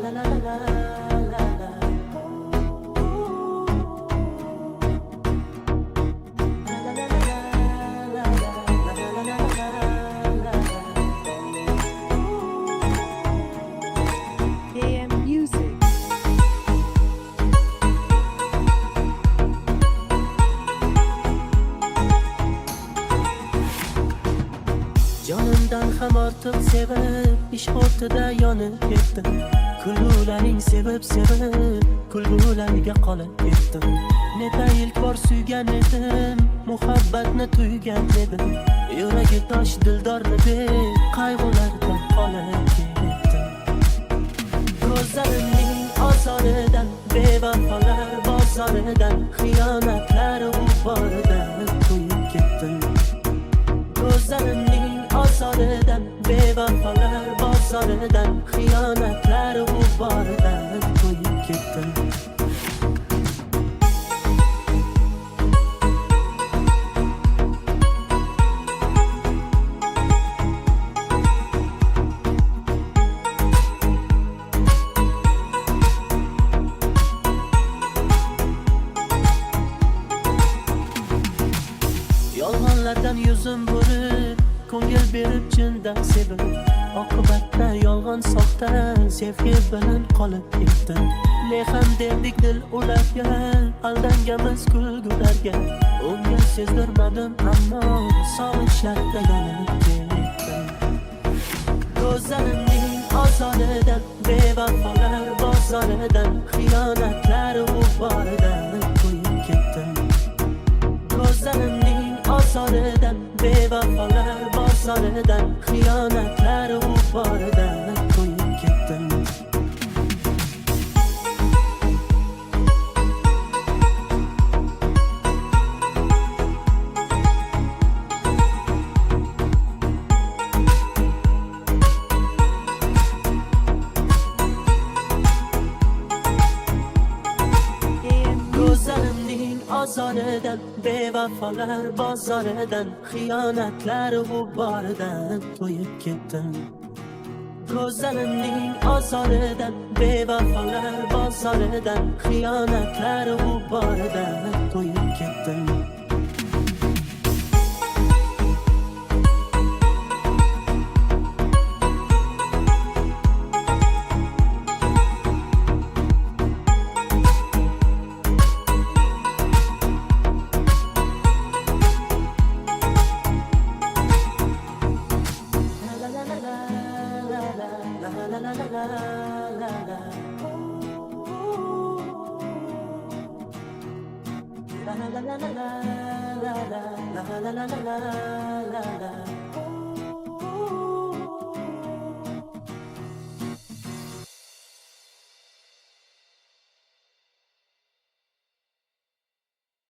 AM Music. Jonimdan ham ortiq sevib, ish ortida yonib ketdim. Kulgularing sevib, kulgularga qolib ketdim. Neta ilk bor suygan edim, muhabbatni tuygan edim. Yuragi tosh dildorni deb, qayg'ulardan qolib ketdim. Ko'zlarimning ozoridan, bevafolar bozoridan, xiyonatlar g'uboridan to'yib ketdim. Ko'zlarimning ozoridan, bevafolar bozoridan, xiyonatlar g'uboridan to'yib ketdim. Yolg'onlardan yuzim burib, ko'ngil berib chindan sevib, oqibatda yolg'on soxta sevgi bilan qolib ketdim. Ne ham derdik dil ularga, aldanganmiz kulgularga. Unga sezdirmadim, ammo sog'inchlarga yonib ketdim. Ko'zlarimning ozoridan, bevafolar bozoridan, xiyonatlar g'uboridan to'yib ketdim. Ko'zlarimning ozoridan, bevafolar bozoridan, xiyonatlar g'uboridan to'yib ketdim. Ko'zlarimning ozoridan, bevafolar bozoridan, xiyonatlar g'uboridan to'yib ketdim. Ko'zlarimning ozoridan, bevafolar bozoridan, xiyonatlar g'uboridan to'yib ketdim. La la la la la la la la la la la la la.